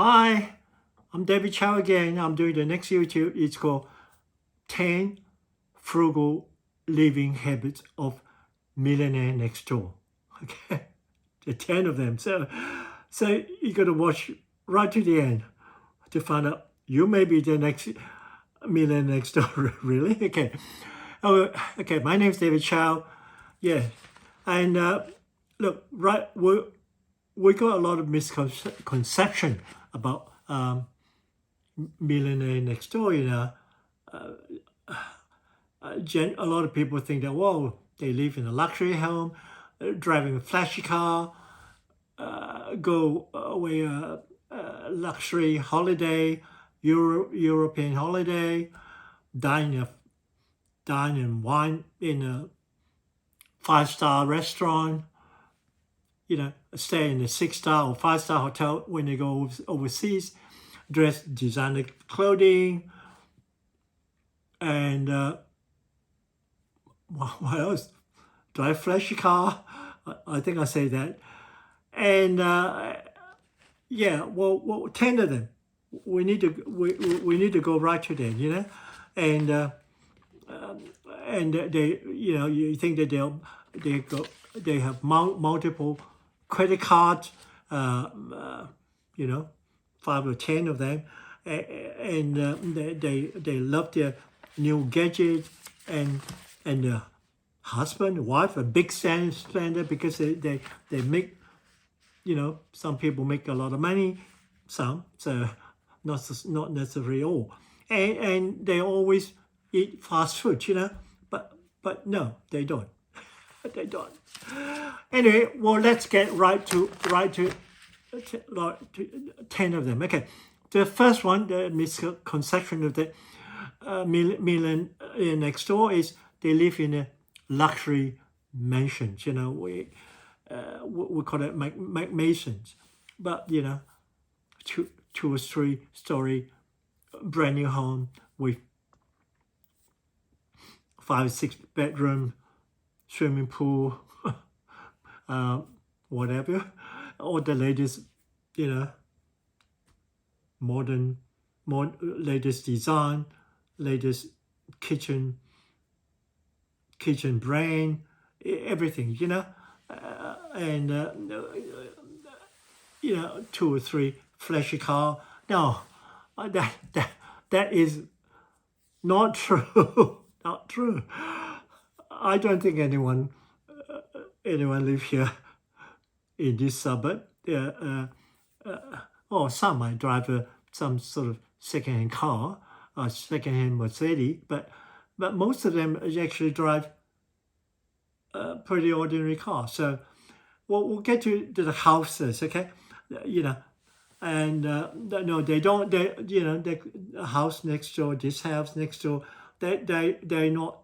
Hi, I'm David Chow again. I'm doing the next YouTube. It's called 10 Frugal Living Habits of Millionaire Next Door. Okay, the 10 of them. So you got to watch right to the end to find out you may be the next millionaire next door. Really? Okay. Oh, okay. My name's David Chow. Yeah, and look, right, we got a lot of misconception about millionaire next door. A lot of people think that, whoa, they live in a luxury home, driving a flashy car, go away luxury holiday, European holiday, dine and wine in a 5-star restaurant, stay in a 6-star or 5-star hotel when they go overseas, dress designer clothing, and what else? Drive flashy car. I think I say that. And yeah, well, 10 of them. We need to go right to them, and they, you think that they have multiple credit cards, 5 or 10 of them, and they love their new gadget, and the husband, wife, a big spender because they make, some people make a lot of money, some, so not necessarily all, and they always eat fast food, but no, they don't. They don't. Anyway, well, let's get right to 10 of them. Okay, the first one, the misconception of the million next door is they live in a luxury mansions. We call it masons, but two or three story brand new home with 5-6 bedroom, swimming pool, whatever, all the latest, latest design, latest kitchen brand, everything, and 2 or 3 flashy car. No, that is not true. Not true. I don't think anyone live here in this suburb. Or some might drive some sort of second-hand car, second-hand Mercedes, but most of them actually drive a pretty ordinary car. So we'll get to the houses, okay? And no, they don't. The house next door, this house next door, they're not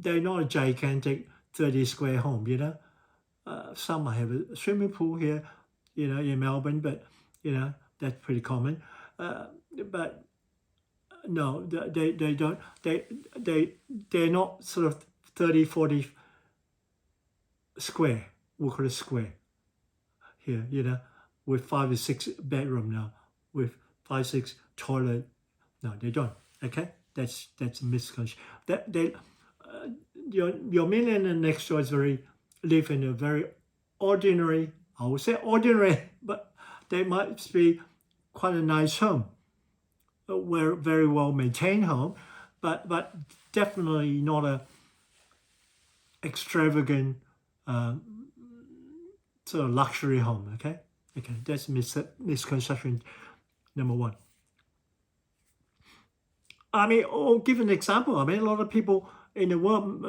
a gigantic 30 square home. Some might have a swimming pool here, in Melbourne, but that's pretty common. But no, they don't. They're not sort of 30, 40 square. We'll call it square here. With 5 or 6 bedroom now, with 5, 6 toilet. No, they don't. Okay, that's a misconception. That your millionaire next door live in a very ordinary. I would say ordinary, but they might be quite a nice home, very well maintained home, but definitely not a extravagant sort of luxury home. Okay, that's misconception number 1. I mean, I'll give an example. I mean, a lot of people in the world,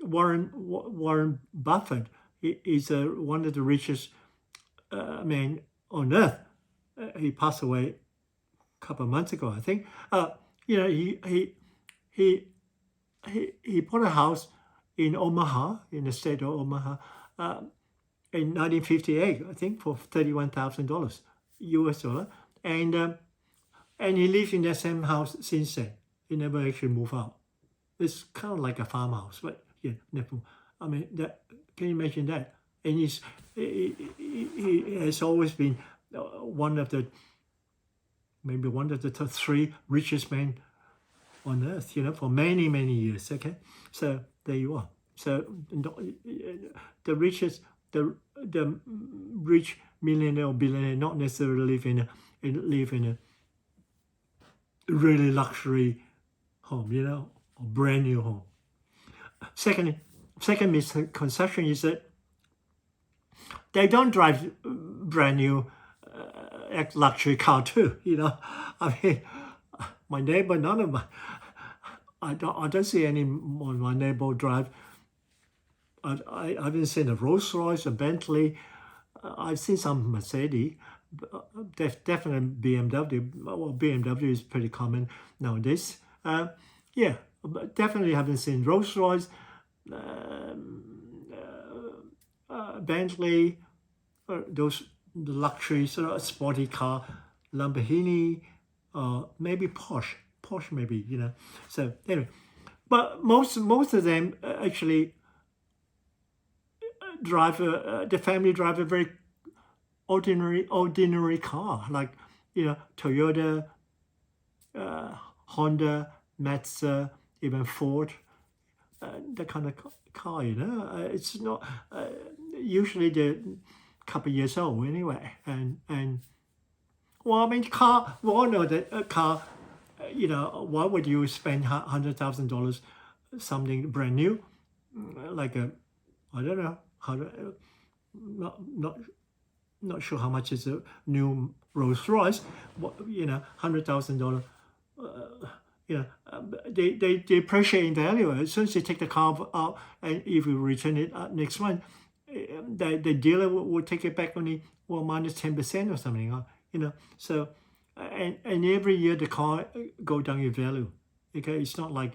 Warren Buffett is one of the richest men on earth. He passed away a couple of months ago, I think. He bought a house in Omaha, in the state of Omaha, in 1958, I think, for $31,000 US dollar, and he lived in that same house since then. He never actually moved out. It's kind of like a farmhouse, but never. I mean, that, can you imagine that? And he has always been one of the top three richest men on earth, for many, many years. Okay, so there you are. So the rich millionaire or billionaire not necessarily live in a really luxury home, or brand new home. Second misconception is that they don't drive brand new luxury car too. I mean, my neighbor, I don't see any of my neighbor drive. I haven't seen a Rolls Royce, a Bentley. I've seen some Mercedes, definitely BMW. Well, BMW is pretty common nowadays. Yeah, but definitely haven't seen Rolls Royce, Bentley, those luxury sort of sporty car, Lamborghini, maybe Porsche maybe, So anyway, but most of them actually the family drive a very ordinary car, like Toyota, Honda, Mazda, even Ford, that kind of car. It's not usually they're a couple of years old anyway, and well, I mean, car. We all know that a car. Why would you spend $100,000 something brand new, like I don't know how to, not sure how much is a new Rolls Royce. $100,000. They appreciate in value as soon as you take the car out, and if you return it next month, the dealer will take it back only minus 10% or something. So and every year the car go down in value. Okay, it's not like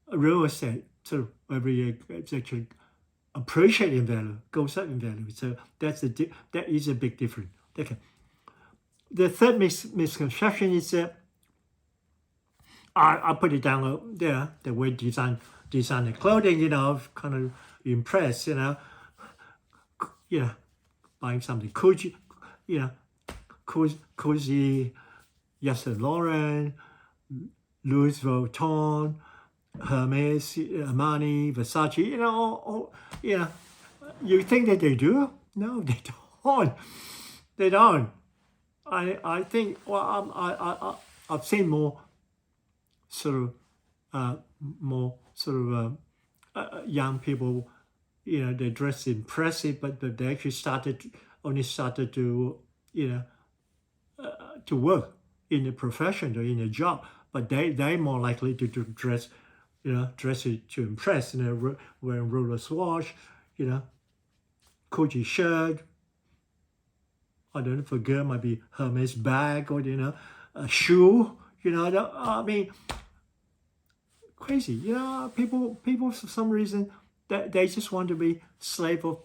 a real estate. So every year it's actually appreciate in value, goes up in value. So that is a big difference. Okay. The third misconception is that I put it down there. The way design the clothing, kind of impressed, buying something Gucci, Gucci, Yves Saint Laurent, Louis Vuitton, Hermes, Armani, Versace, you think that they do? No, they don't. They don't. I think, I've seen more sort of young people, they dress impressive, but they actually only started to, to work in a profession or in a job, but they're more likely to dress, dress it to impress, wearing Rolex watch, Gucci shirt. I don't know, for girl might be Hermes bag or a shoe. I mean, crazy. People for some reason they just want to be slave of.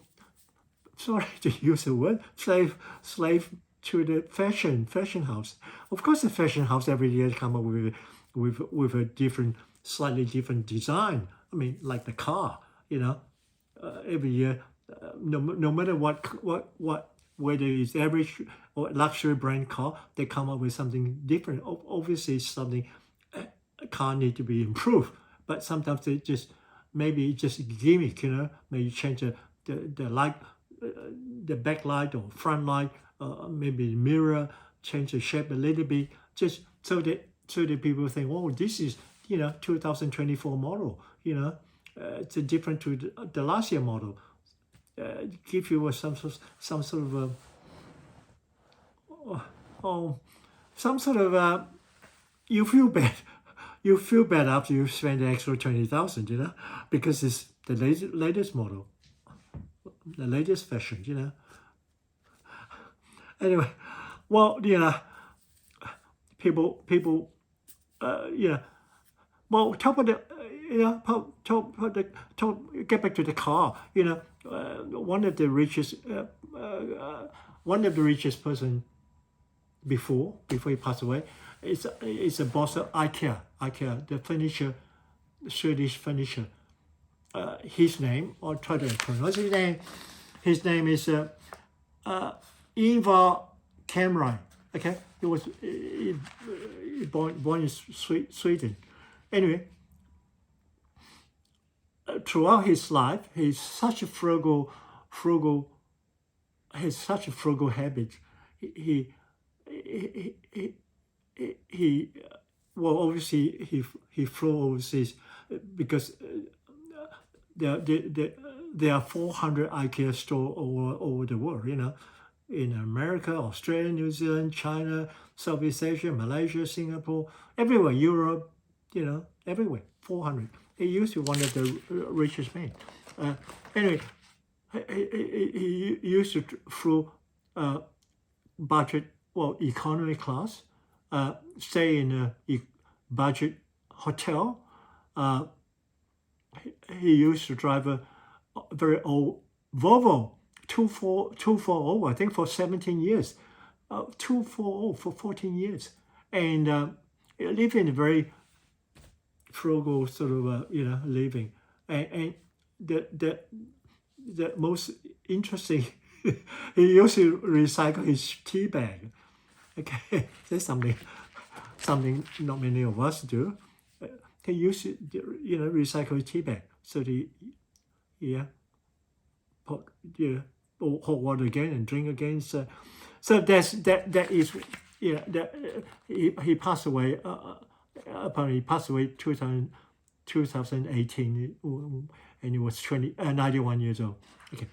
Sorry to use the word slave to the fashion house. Of course, the fashion house every year come up with a slightly different design. I mean, like the car. Every year, no matter what. Whether it's average or luxury brand car, they come up with something different. Obviously, something a car need to be improved, but sometimes they maybe just gimmick. Maybe change the light, the backlight or front light, maybe the mirror, change the shape a little bit, just so that people think, oh, this is 2024 model. It's different to the last year model. Give you some sort of you feel bad. You feel bad after you spend the extra 20,000, because it's the latest model, the latest fashion, Anyway, well, people, well, talk about get back to the car. One of the richest person before he passed away is a boss of IKEA, the furniture, Swedish furniture. His name, I'll try to pronounce his name. His name is Ingvar Kamprad. Okay, he was born in Sweden. Anyway, throughout his life, he's such a frugal, has such a frugal habit. He well, obviously he flew overseas because there are 400 IKEA stores over the world, in America, Australia, New Zealand, China, Southeast Asia, Malaysia, Singapore, everywhere, Europe, everywhere, 400. He used to be one of the richest men. Anyway, he used to flew budget, economy class, stay in a budget hotel. He used to drive a very old Volvo 240, I think, for 17 years. 240 for 14 years. And live in a very frugal sort of, living. And the most interesting, he used to recycle his tea bag. Okay, that's something not many of us do. He used to, recycle tea bag. So put hot water again and drink again. So that is he passed away. Apparently, he passed away 2018, and he was 91 years old. Okay.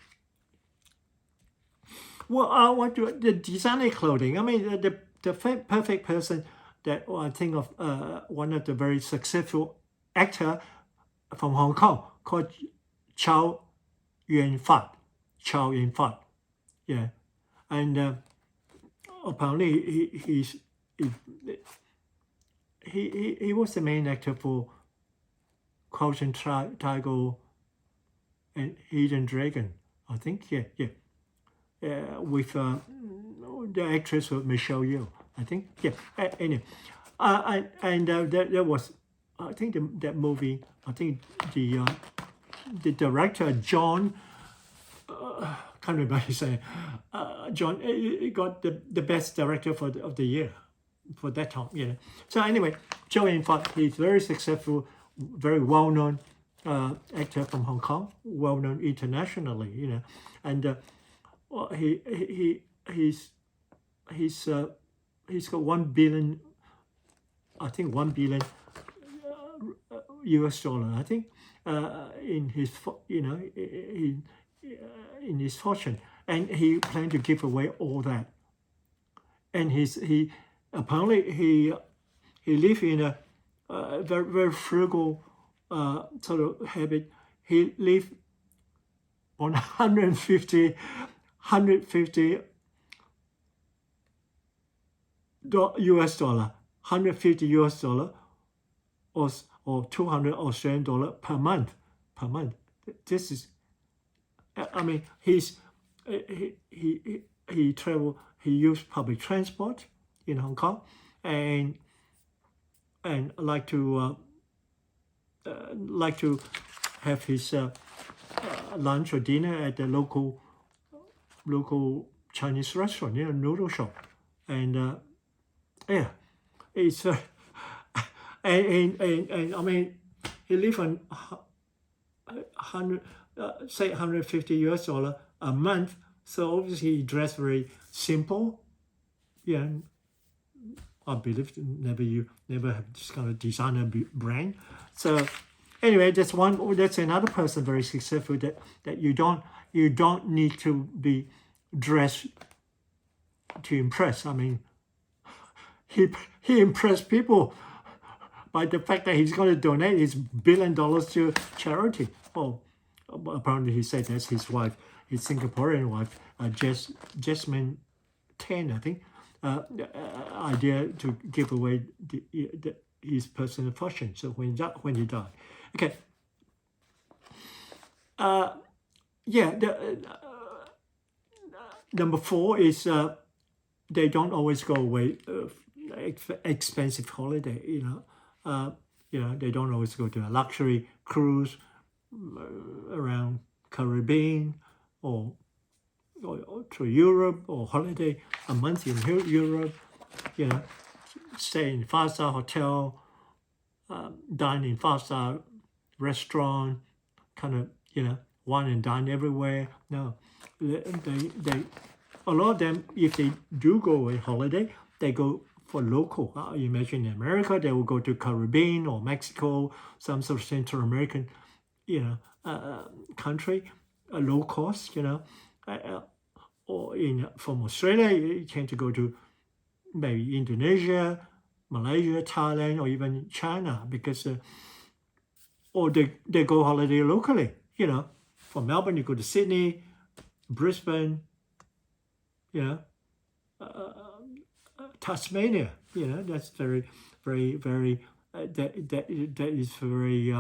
Well, the designer clothing. I mean, the perfect person that I think of, one of the very successful actor from Hong Kong called Chow Yun-fat. Yeah, and apparently he was the main actor for Crouching Tiger and Hidden Dragon. I think, yeah. With the actress Michelle Yeoh, I think, yeah. Anyway, and there was, I think that movie. I think the director John, can't remember his name. John got the best director of the year for that time. So anyway, Chow Yun-fat, he's very successful, very well known actor from Hong Kong, well known internationally. And he's got 1 billion, I think $1 billion US dollar, I think, in his in his fortune, and he planned to give away all that. And he apparently he lived in a very, very frugal sort of habit. He lived on 150 US dollar, 150 US dollar, or 200 Australian dollar per month. This is, I mean, he travel. He used public transport in Hong Kong, and like to have his lunch or dinner at the local Chinese restaurant, noodle shop, and yeah, it's and I mean, he lived on 150 US dollar a month. So obviously he dressed very simple. Yeah, I believe never have this kind of designer brand. So anyway, that's another person very successful that you don't need to be dressed to impress. I mean, he impressed people by the fact that he's going to donate his $1 billion to charity. Oh, apparently he said that's his wife, his Singaporean wife, Jasmine Tan, I think, idea to give away his personal fortune. So when he died, okay. Number 4 is they don't always go away expensive holiday. They don't always go to a luxury cruise around Caribbean or or to Europe or holiday a month in Europe, you know, stay in 5-star hotel, dine in 5-star restaurant, kind of, wine and dine everywhere. No, they a lot of them, if they do go on holiday, they go for local. You imagine in America, they will go to Caribbean or Mexico, some sort of Central American, country, low cost, or from Australia, you tend to go to maybe Indonesia, Malaysia, Thailand, or even China, because or they go holiday locally. From Melbourne you go to Sydney, Brisbane, Tasmania. That's very, very, very that is a very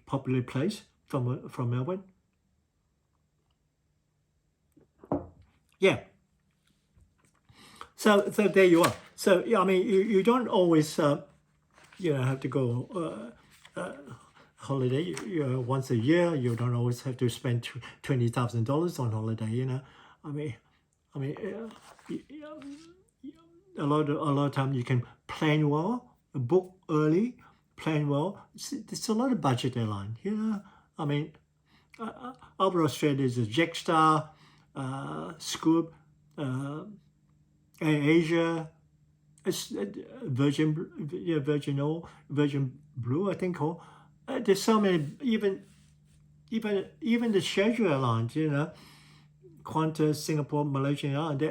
popular place from Melbourne. Yeah. So there you are. So I mean, you don't always have to go holiday. Once a year. You don't always have to spend $20,000 on holiday. I mean, a lot of time you can plan well, book early, plan well. There's a lot of budget airline. I mean, over Australia is Jetstar, Scoop, Asia, Virgin Blue, I think. There's so many, even the schedule airlines, Qantas, Singapore, Malaysia Airlines.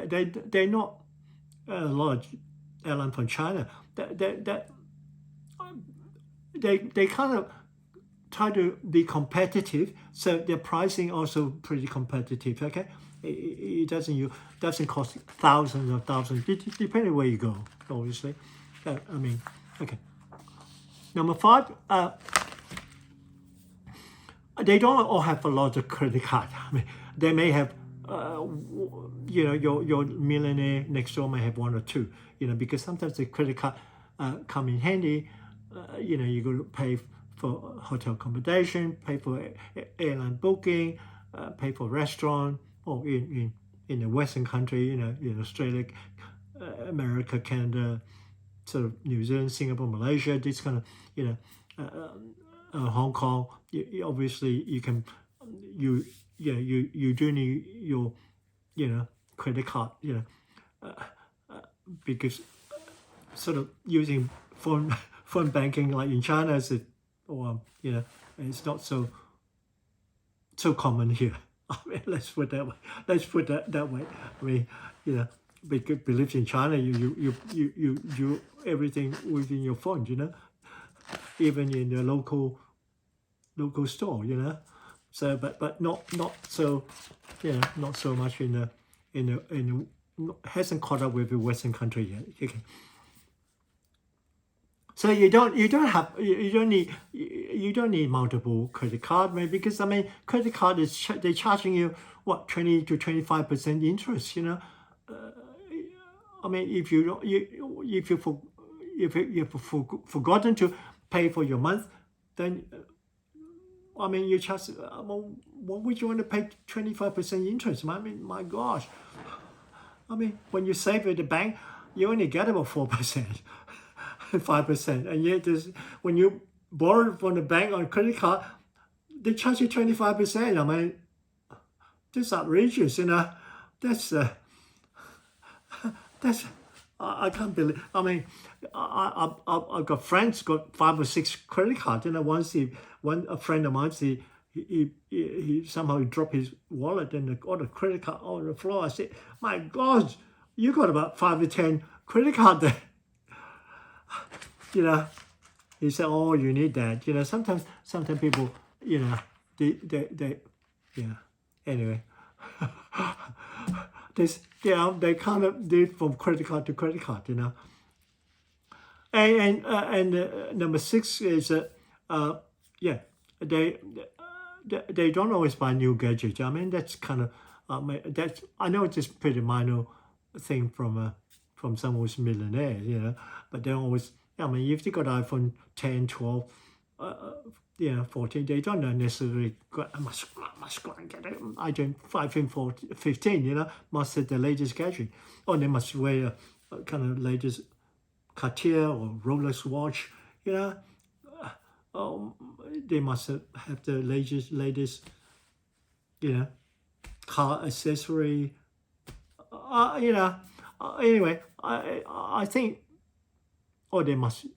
They're not a large airline from China. They kind of try to be competitive, so their pricing also pretty competitive. Okay, it doesn't cost thousands, depending where you go, obviously. I mean, okay. Number 5, they don't all have a lot of credit card. I mean, they may have, your millionaire next door may have 1 or 2. Because sometimes the credit card come in handy. You go to pay for hotel accommodation, pay for airline booking, pay for restaurant, or in the Western country, in Australia, America, Canada, sort of New Zealand, Singapore, Malaysia, this kind of, Hong Kong. Obviously, you can, you do need your, credit card, because sort of using phone banking like in China is it's not so common here. I mean, let's put that way. I mean, believe in China, you do everything within your phone, even in the local store, So, but not so, not so much in the hasn't caught up with the Western country yet. Okay. So you don't need multiple credit card, maybe, because I mean credit card is they're charging you what 20 to 25% interest. I mean if you've forgotten to pay for your month, then I mean you charge. What would you want to pay 25% interest? I mean, my gosh. I mean, when you save at the bank, you only get about 4%. 5%, and yet when you borrow from the bank on credit card, they charge you 25%. I mean, that's outrageous. That's I can't believe. I mean, I've got friends got 5 or 6 credit cards. Once a friend of mine, he somehow dropped his wallet and got a credit card on the floor. I said, my God, you got about 5 to 10 credit cards there. He said, oh, you need that. Sometimes people, they anyway. They kind of did from credit card to credit card, And number 6 is they don't always buy new gadgets. I mean, that's kind of I know it's just pretty minor thing from some who's millionaire, but they always. I mean, if they got iPhone 10, 12, 14. They don't necessarily go, I must go and get it. I don't 15, must have the latest gadget. Or they must wear a kind of latest Cartier or Rolex watch, they must have the latest, car accessory. Anyway, I think, or they must,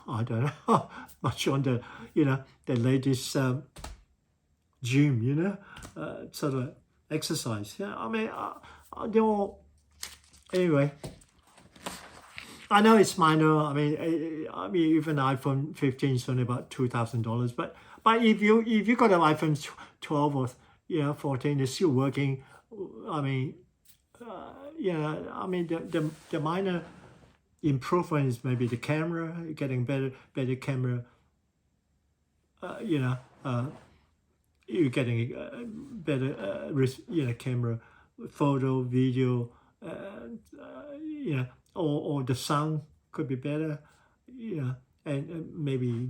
I don't know, much on the, the latest gym, sort of exercise. Yeah, I mean, they all, anyway. I know it's minor. I mean, even iPhone 15 is only about $2,000. But if you got an iPhone 12 or 14, it's still working. I mean, the minor improvement is maybe the camera, getting better camera. You're getting better camera, photo, video, or the sound could be better, and maybe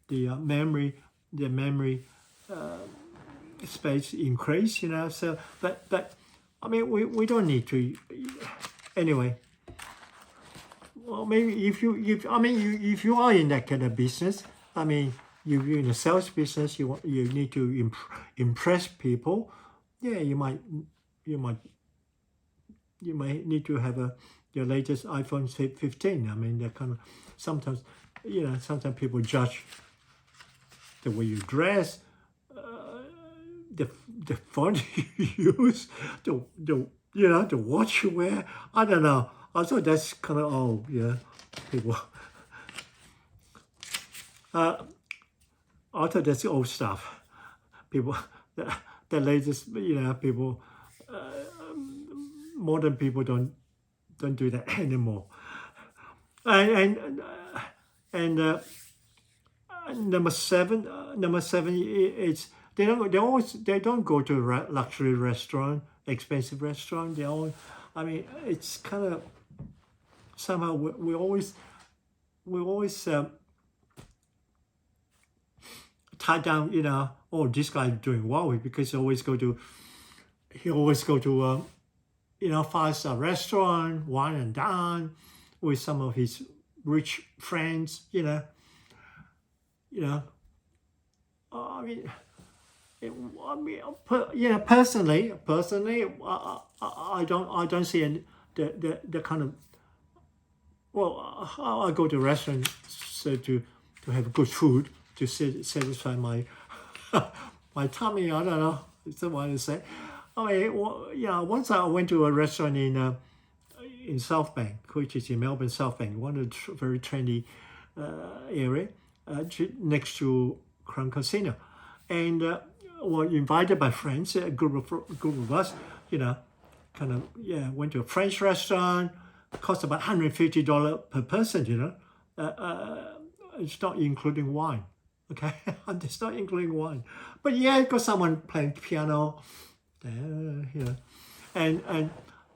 the memory space increase, So, but I mean, we don't need to. Anyway, well, maybe if you are in that kind of business, I mean, you're in a sales business, you need to impress people. Yeah, you might need to have your latest iPhone 15. I mean, they're kind of sometimes people judge the way you dress, the font you use, the watch you wear. I don't know. I thought that's kind of people. I thought that's old stuff. People, the latest, people, modern people don't do that anymore. And number seven, it's they don't go to luxury restaurant, expensive restaurant. They all, I mean, it's kind of somehow we always tie down, oh, this guy's doing well because he always go to 5-star restaurant, wine and dine with some of his rich friends, personally, I don't see any, the kind of, well, I go to restaurants so to have good food to satisfy my my tummy. I don't know. It's the one to say. I mean, once I went to a restaurant in South Bank, which is in Melbourne South Bank, one of the very trendy area next to Crown Casino, and were invited by friends, a group of us, went to a French restaurant. Cost about $150 per person, it's not including wine, okay? It's not including wine. But got someone playing piano, and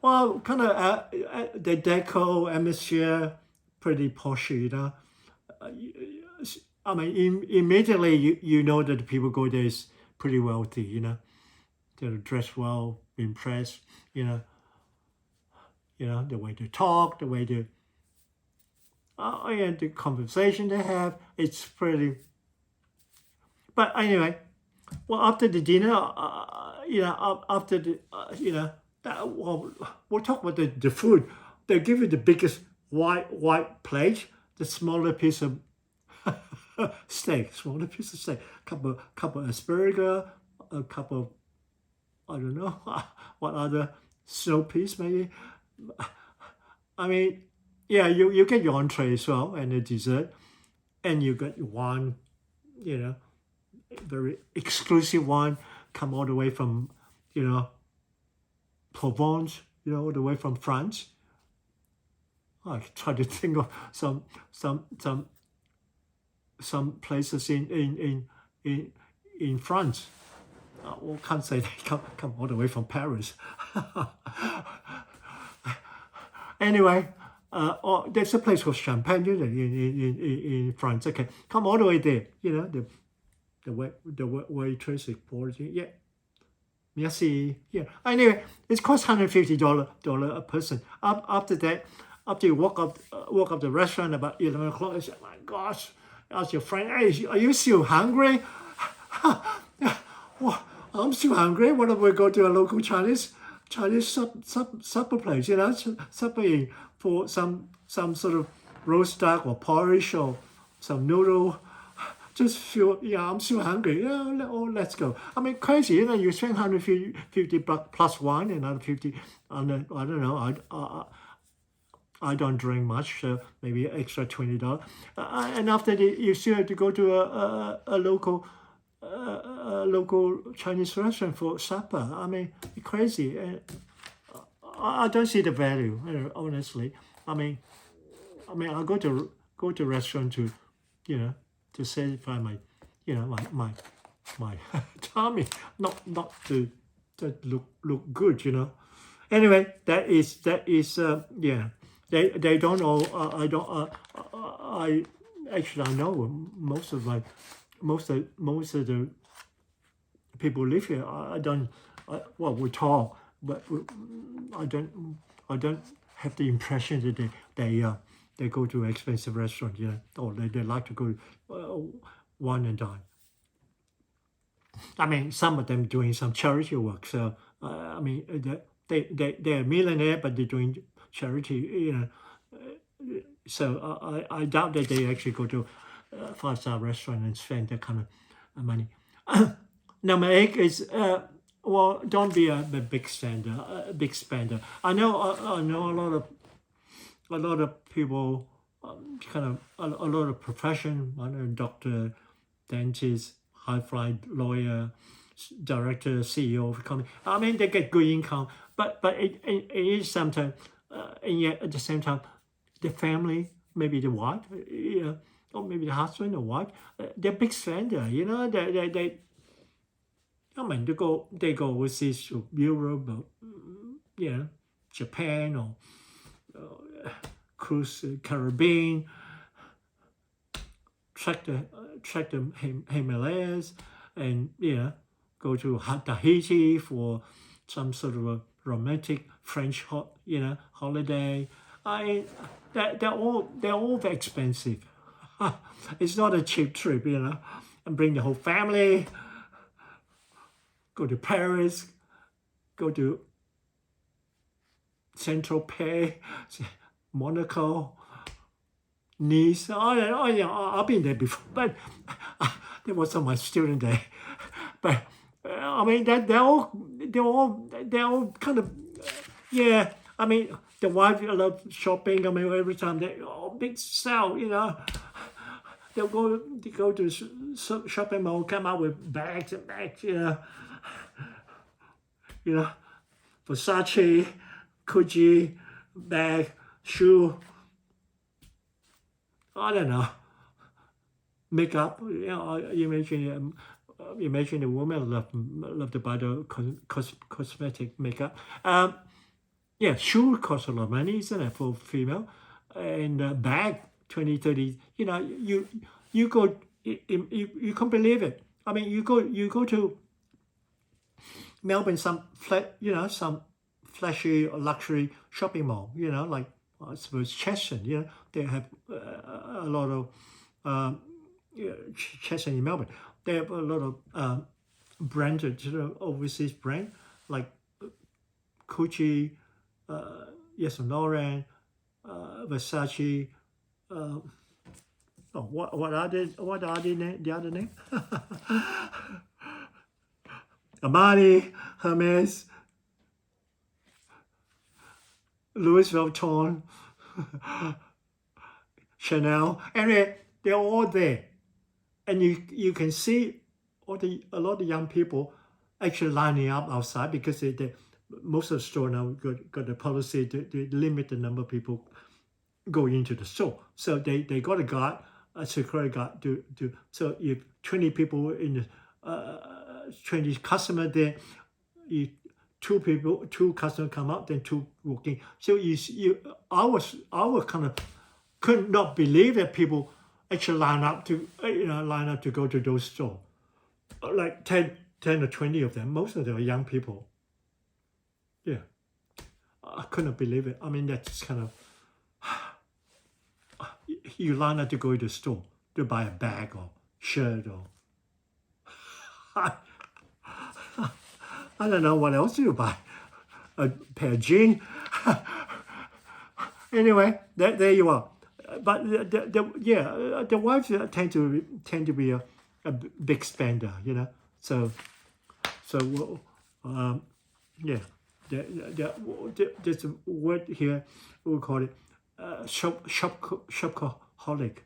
well, kind of the deco, atmosphere, pretty posh, I mean, immediately you know that the people go there is pretty wealthy, they're dressed well, impressed, the way they talk, the way they, and the conversation they have, it's pretty. But anyway, well, after the dinner, after the, we'll talk about the food. They give you the biggest white plate, the smaller piece of steak, couple of asparagus, a couple of, I don't know, what other snow piece maybe. I mean, you get your entree as well and the dessert, and you get one, very exclusive one, come all the way from, Provence, all the way from France. I try to think of some places in France. Well, can't say they come all the way from Paris. Anyway, or there's a place called Champagne in France. Okay, come all the way there. You know, the waitress is boarding. Yeah, merci. Yeah. Anyway, it costs $150 a person. After that, after you walk up the restaurant about 11 o'clock, you say, my gosh, ask your friend, hey, are you still hungry? Well, I'm still hungry. Why don't we go to a local Chinese supper place? You know, supping for some sort of roast duck or porridge or some noodle. Just feel, yeah, I'm still hungry. Yeah, let's go. I mean, crazy. You know, you spend $150 plus wine, another 50. I don't know. I don't drink much, so maybe extra $20. And after that, you still have to go to a local Chinese restaurant for supper. I mean, crazy. I don't see the value, honestly. I mean, I go to restaurant to, you know, to satisfy my, you know, my tummy, not to look good, you know. Anyway, that is yeah. They don't know. I actually I know most of the people live here. I don't. Well, we talk, but I don't have the impression that they go to expensive restaurants, you know, or they like to go wine and dine. I mean, some of them doing some charity work. So I mean, they're millionaire, but they're doing charity, you know. So I doubt that they actually go to a 5-star restaurant and spend that kind of money. Number 8 is well, don't be a big spender. I know a lot of people, kind of a lot of profession, I know doctor, dentist, high-fly lawyer, director, CEO of a company. I mean, they get good income, but it is sometimes, and yet at the same time, the family, maybe the wife, you know, or maybe the husband or wife, they're big spender. You know, they I mean, they go overseas to Europe, or, you know, Japan or cruise Caribbean, trek the Himalayas, and you know, go to Tahiti for some sort of a romantic French holiday. They're all very expensive. It's not a cheap trip, you know. And bring the whole family. Go to Paris. Go to Saint-Tropez, Monaco, Nice. Oh yeah, I've been there before, but that was on my student day. But I mean, they're all kind of, yeah. I mean, the wife love shopping. I mean, every time they big sale, you know. They'll go to shopping mall, come out with bags and bags, you know, Versace, Gucci, bag, shoe. I don't know. Makeup, you know, imagine a woman love to buy the cosmetic makeup. Yeah, shoe costs a lot of money, isn't it, for female? And bag, 20, 30. You know, you go, you can't believe it. I mean, you go to Melbourne, some flashy luxury shopping mall. You know, like I suppose Chesson. You know, they have a lot of Chesson in Melbourne. They have a lot of branded, overseas brand like Gucci, Yves Saint Laurent, Versace. What are the other name? Armani, Hermes, Louis Vuitton, Chanel. Anyway, they're all there, and you can see a lot of young people actually lining up outside because most of the store now got the policy to limit the number of people going into the store. So they got a security guard to so if 20 people in the 20 customer there, two customers come out, then two walking. So I was kind of could not believe that people actually line up to go to those stores. Like 10 or 20 of them. Most of them are young people. Yeah, I couldn't believe it. I mean, that's kind of you line up to go to the store to buy a bag or shirt or I don't know what else you buy. A pair of jeans. Anyway, there you are. But the wives tend to be a big spender, you know. So yeah, there's a word here we call it shopaholic,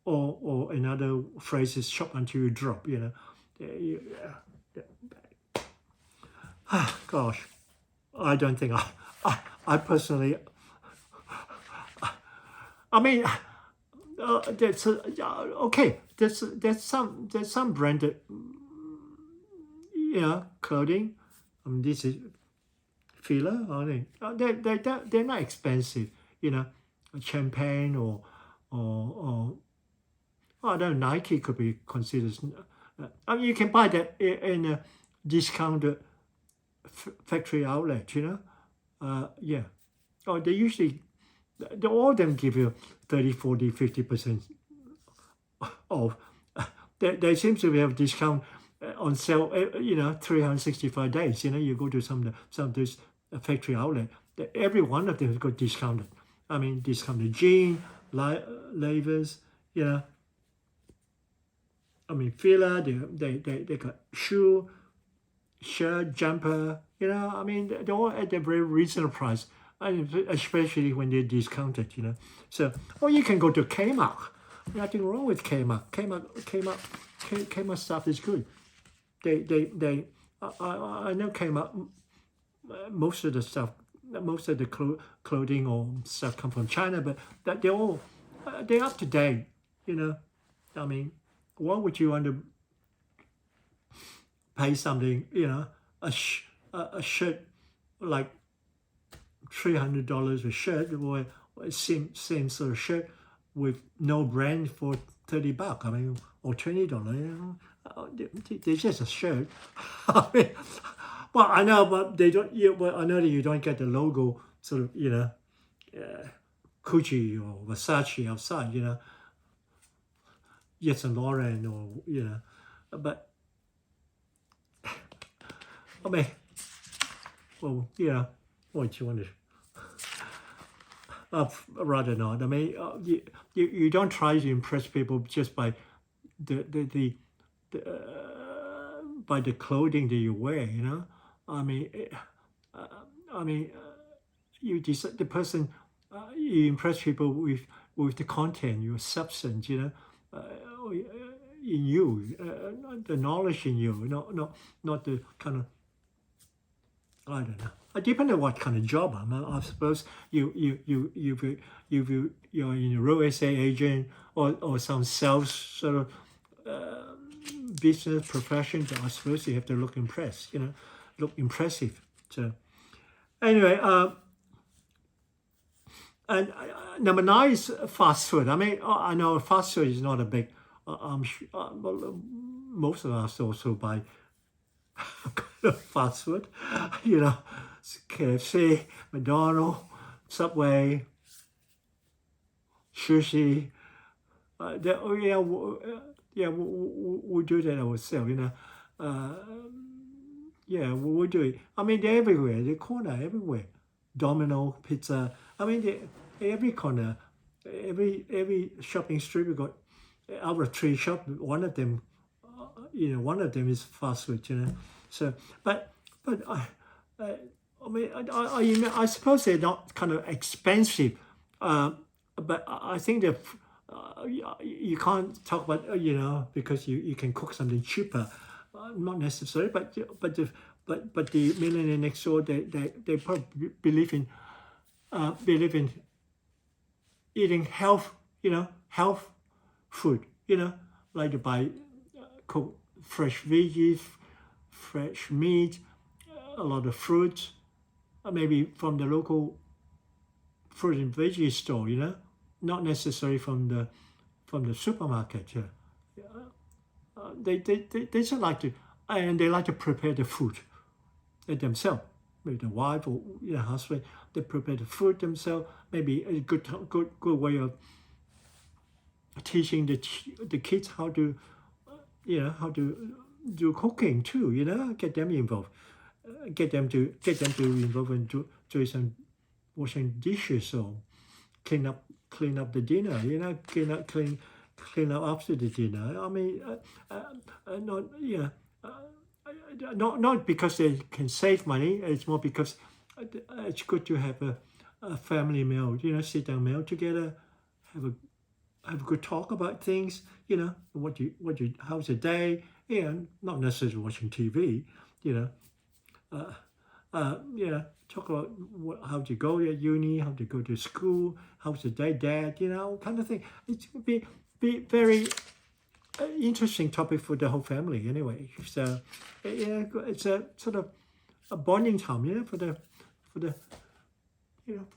or another phrase is shop until you drop, you know. Gosh, I don't think I personally. I mean, there's okay. There's some branded, clothing. This is filler. I think they're not expensive. You know, champagne or I don't know. Nike could be considered. I mean, you can buy that in a discounted factory outlet. You know, yeah. Oh, they usually. All of them give you 30, 40, 50% off. They seem to have discount on sale, 365 days. You know, you go to some of this factory outlet, every one of them has got discounted. I mean, discounted jean, lavers, you know. I mean, filler, they got shoe, shirt, jumper, you know. I mean, they're all at a very reasonable price. Especially when they're discounted, you know. So, or you can go to Kmart. Nothing wrong with Kmart. Kmart stuff is good. I know Kmart. Most of the stuff, most of the clothing or stuff come from China, but that they're up to date, you know. I mean, why would you want to pay something, you know, a shirt like $300 a shirt, or same sort of shirt with no brand for $30. I mean, or $20. You know, they're just a shirt. I mean, well, I know, but they don't. Well, I know that you don't get the logo, sort of, you know, Gucci or Versace outside. You know, Yves Saint Laurent, or you know, but I mean, well, you know, what you want to. Rather not. I mean, you don't try to impress people just by by the clothing that you wear. You know, I mean, you decide the person. You impress people with the content, your substance. You know, in you, the knowledge in you. Not the kind of. I don't know. It depends on what kind of job. I suppose you're in a real estate agent or some sales sort of business profession. I suppose you have to look impressed. You know, look impressive. So anyway, and number 9 is fast food. I mean, I know fast food is not a big. I'm sure most of us also buy fast food, you know, KFC, McDonald's, Subway, sushi. We do that ourselves, you know. We do it. I mean, they're everywhere. They're corner everywhere. Domino, pizza. I mean, every corner, every shopping street we got. Out of 3 shops, one of them is fast food, you know. So, but I suppose they're not kind of expensive, but I think that you can't talk about because you can cook something cheaper, not necessarily, but the Millionaire Next Door they probably believe in eating health food, like to buy cook fresh veggies, fresh meat, a lot of fruits, maybe from the local fruit and veggie store, not necessarily from the supermarket. They just like to, and they like to prepare the food themselves. Maybe the wife or husband, they prepare the food themselves. Maybe a good way of teaching the kids how to do cooking too. Get them involved, get them to involve in doing some washing dishes or clean up the dinner. Clean up after the dinner. I mean, not because they can save money. It's more because it's good to have a family meal. Sit down meal together, have a good talk about things. How's the day? Not necessarily watching TV. Talk about how to go at uni, how to go to school, how's the day, Dad, kind of thing. It would be very interesting topic for the whole family anyway. So it's a sort of a bonding time, for the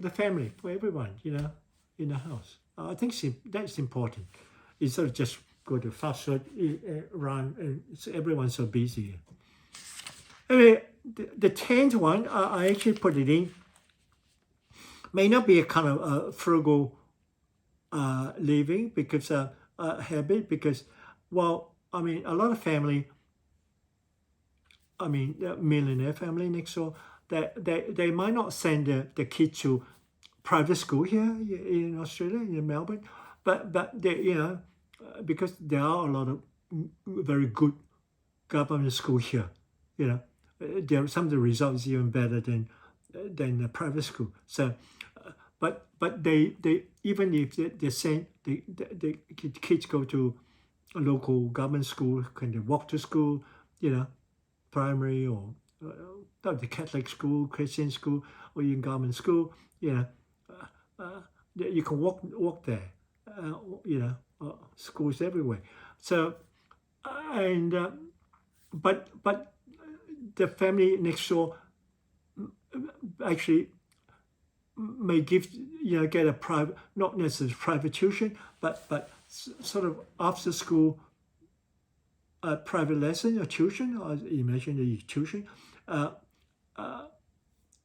family, for everyone, in the house. I think that's important. Instead of just go to fast food, run, and everyone's so busy. Anyway, the 10th one, I actually put it in. May not be a kind of frugal living because habit, because, well, I mean, a lot of family, the millionaire family next door, they might not send the kids to private school here in Australia, in Melbourne, but they, because there are a lot of very good government school here, some of the results even better than the private school. So, but they even if they send the kids go to a local government school, can they walk to school, primary or the Catholic school, Christian school, or even government school, you can walk there, schools everywhere. So, and but the family next door actually may get a private, not necessarily private tuition, but sort of after school private lesson or tuition, or imagine the tuition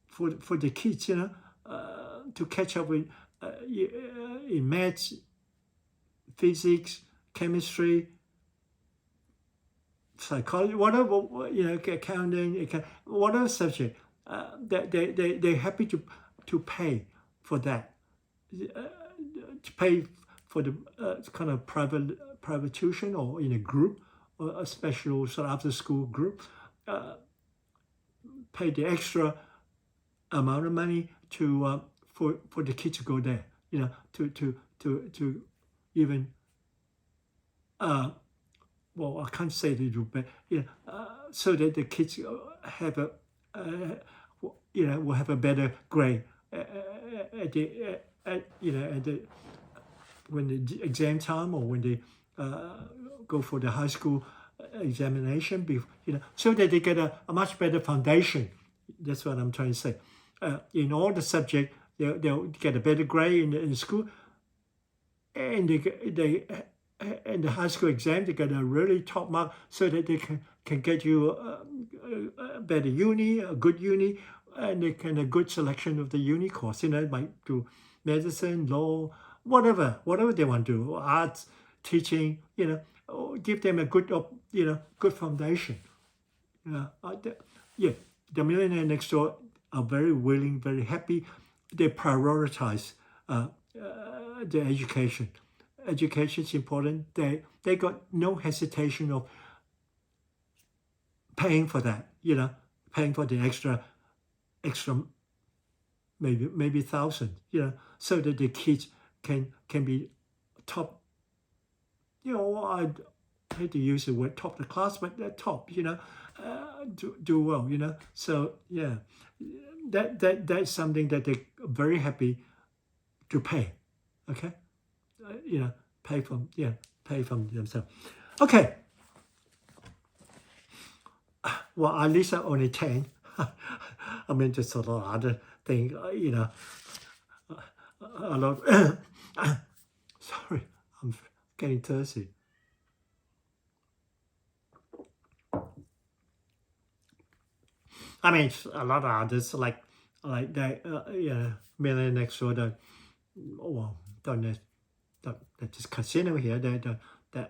for the kids, to catch up with in maths, physics, chemistry, psychology, whatever, accounting, whatever subject, they're happy to pay for that, to pay for the kind of private tuition or in a group or a special sort of after school group, pay the extra amount of money to for the kids to go there, to even well, I can't say they do, but so that the kids have will have a better grade when the exam time, or when they go for the high school examination, so that they get a much better foundation. That's what I'm trying to say. In all the subjects, they'll get a better grade in school, and they in the high school exam, they get a really top mark, so that they can get you a better uni, a good uni, and they can a good selection of the uni course. Might do medicine, law, whatever they want to do, arts, teaching. Give them a good good foundation. The millionaire next door are very willing, very happy. They prioritize their education. Education is important. They got no hesitation of paying for that. Paying for the extra maybe 1,000. So that the kids can be top. I hate to use the word top the class, but they're top. Do well. So yeah, that's something that they're very happy to pay. Okay. Pay from themselves. Okay. Well, at least only 10. I mean, just a lot of other things, you know, a lot. Sorry, I'm getting thirsty. I mean, a lot of others like that. Yeah, Millionaires Next Door. Well, don't they? There's just casino here. That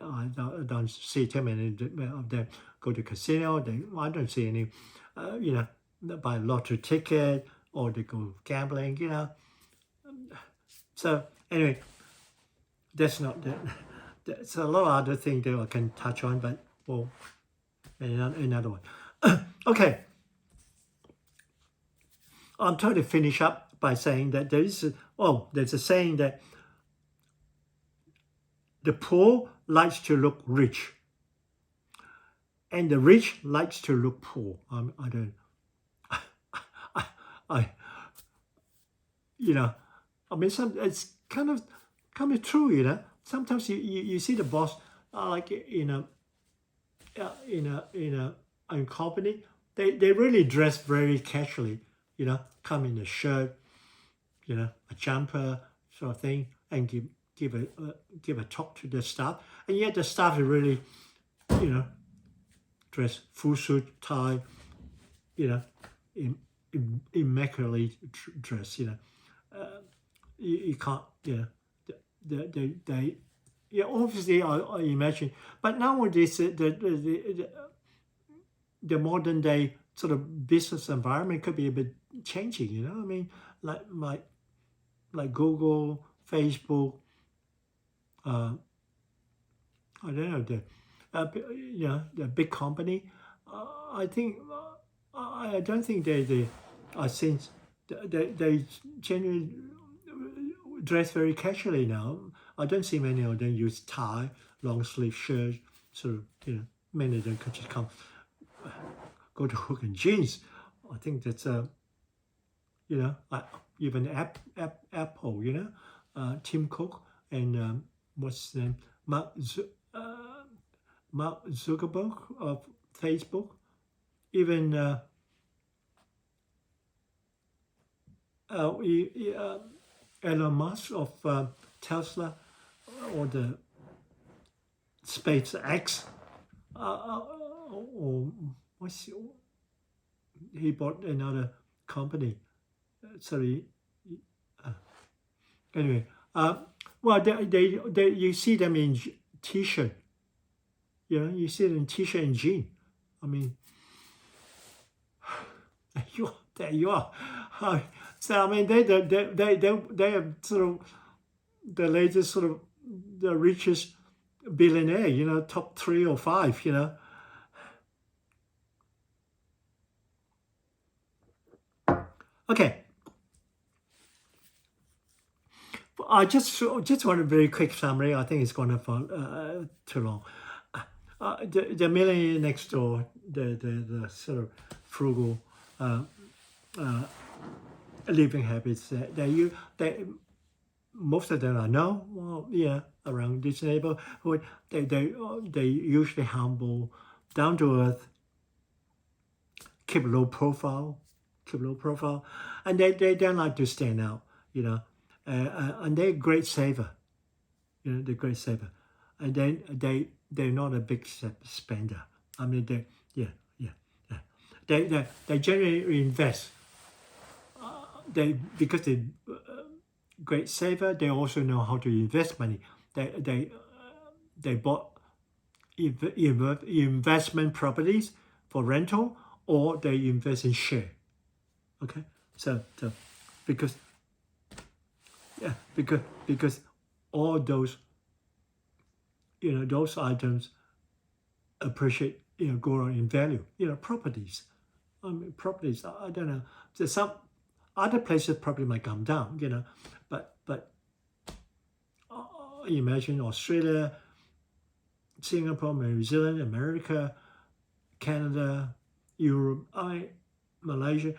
I don't see too many of them go to casino. I don't see any, you know, that buy lottery ticket or they go gambling. You know. So anyway, that's not that. There's a lot of other things that I can touch on, but well, another one. Okay, I'm trying to finish up by saying that there's a saying that the poor likes to look rich, and the rich likes to look poor. I don't, I, you know, I mean, it's kind of true, you know. Sometimes you see the boss, like in a company, they really dress very casually, you know, come in a shirt, you know, a jumper sort of thing, and give a talk to the staff, and yet the staff is really, you know, dress full suit, tie, you know, immaculately dressed, you know. You can't, you know, they yeah, obviously I imagine, but nowadays the modern day sort of business environment could be a bit changing, you know. I mean, like Google, Facebook, I don't know, you know, the big company. I think I don't think they I think they genuinely dress very casually now. I don't see many of them use tie, long sleeve shirt, sort of, you know, many of them could just go to work in jeans. I think that's you know, even Apple, you know, Tim Cook and what's his name, Mark Zuckerberg of Facebook, even Elon Musk of Tesla, or the SpaceX, or he bought another company. So anyway, well, you see them in t-shirt. You know, you see them in t-shirt and jean. I mean, there you are. So I mean, they are sort of the latest sort of the richest billionaire. You know, top 3 or 5. You know. Okay. I just want a very quick summary. I think it's going to fall too long. The Millionaires Next Door, the sort of frugal living habits that most of them I know. Well, yeah, around this neighborhood, they usually humble, down to earth, keep low profile, and they don't like to stand out, you know, and they're great saver, you know, they're great saver, and then they're not a big spender. I mean, they generally invest. Because they great saver, they also know how to invest money. They bought investment properties for rental, or they invest in share. Okay, so because because all those, you know, those items appreciate, you know, go on in value. You know, properties. I mean, properties. I don't know. There's some other places probably might come down. You know, but imagine Australia, Singapore, New Zealand, America, Canada, Europe, Malaysia,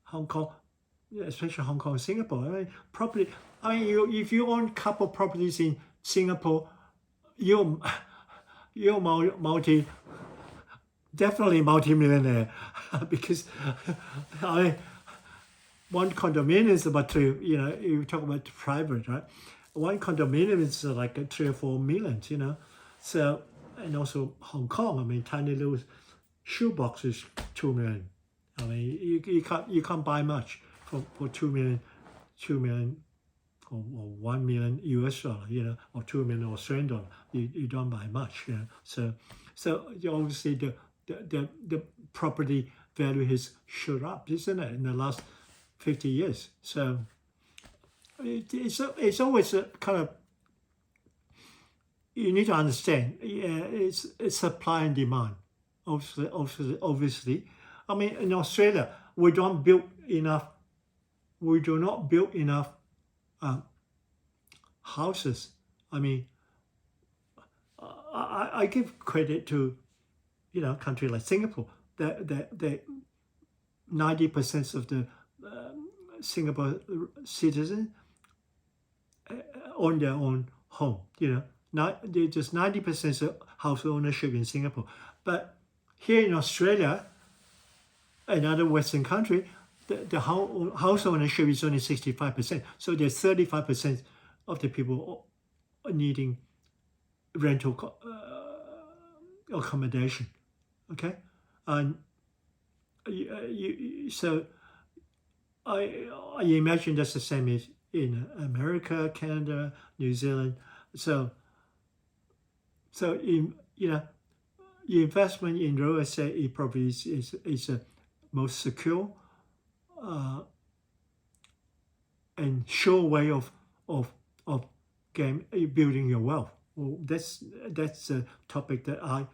Hong Kong, especially Hong Kong, Singapore. I mean, property. I mean, if you own a couple properties in Singapore, you're multi definitely multimillionaire because one condominium is about three. You talk about private, right? One condominium is like 3 or 4 million. So and also Hong Kong. I mean, tiny little shoebox is 2 million. I mean, you can't buy much for 2 million, 2 million or 1 million US dollar, or 2 million Australian dollar. You don't buy much, So obviously the property value has shot up, isn't it, in the last 50 years? So it's always a kind of, you need to understand, it's supply and demand. Obviously, I mean, in Australia, we do not build enough houses. I mean, I give credit to country like Singapore. That 90% of the Singapore citizens own their own home. Not just 90% of house ownership in Singapore, but here in Australia, another Western country, the house ownership is only 65%. So there's 35% of the people needing rental accommodation. Okay, and so I imagine that's the same as in America, Canada, New Zealand. So in your investment in real estate probably is a most secure and sure way of building your wealth. Well, that's a topic that I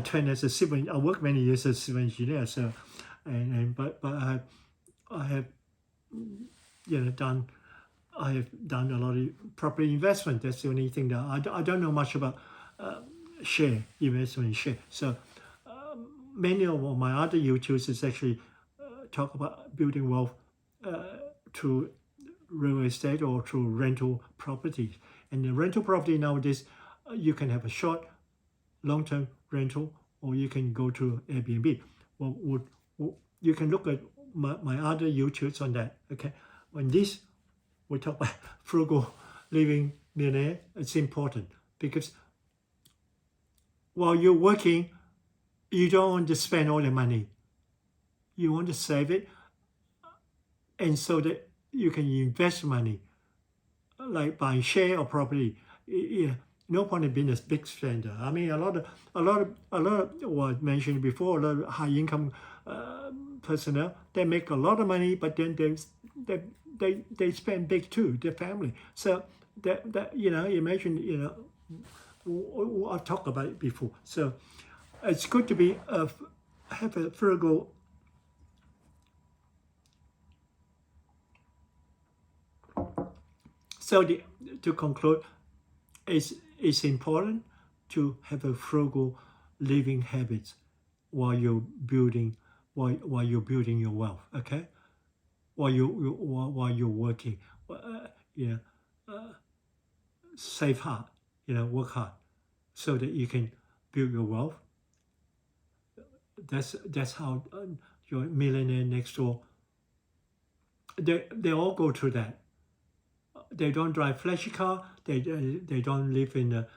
trained as a civil. I worked many years as a civil engineer. So, but I have done a lot of property investment. That's the only thing that I don't know much about investment in share. So many of my other YouTubes is actually talk about building wealth through real estate or through rental properties. And the rental property nowadays, you can have a short, long-term rental, or you can go to Airbnb. You can look at my other YouTubes on that. Okay, on this, we talk about frugal living millionaire. It's important because while you're working, you don't want to spend all the money. You want to save it, and so that you can invest money, like buying share or property. No point in being a big spender. I mean, a lot of what I mentioned before, a lot of high income personnel, they make a lot of money, but then they spend big too, their family. So that imagine, I've talked about it before. So it's good to have a frugal. So to conclude, it's important to have a frugal living habits while you're building your wealth. Okay, while you're working, save hard, work hard, so that you can build your wealth. That's how your millionaire next door. They all go through that. They don't drive flashy car. They don't live in a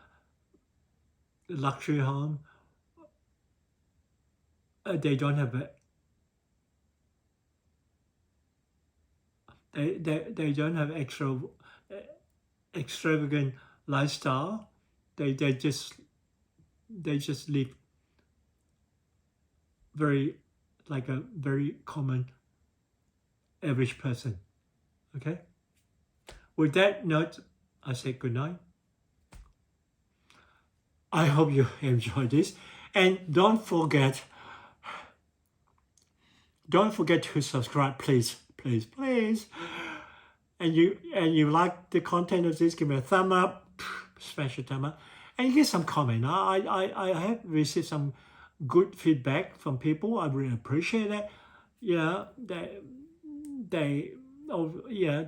luxury home. They don't have they don't have extravagant lifestyle. They just live like a very common average person. Okay. With that note, I say good night. I hope you enjoyed this, and don't forget to subscribe, please. And you like the content of this, give me a thumb up, smash a thumb up, and you get some comment. I have received some good feedback from people. I really appreciate that.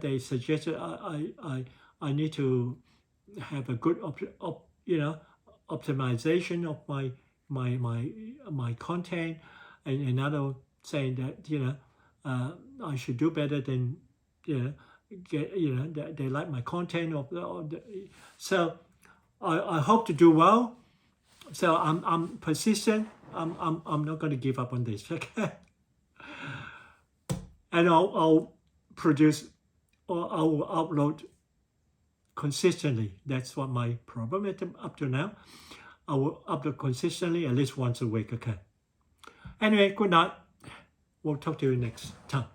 They suggested I need to have a good optimization of my content, and another saying that I should do better than they like my content so I hope to do well. So I'm persistent. I'm not going to give up on this. Okay, and I'll produce or I will upload consistently. That's what my problem is up to now. I will upload consistently at least once a week. Okay. Anyway, good night. We'll talk to you next time.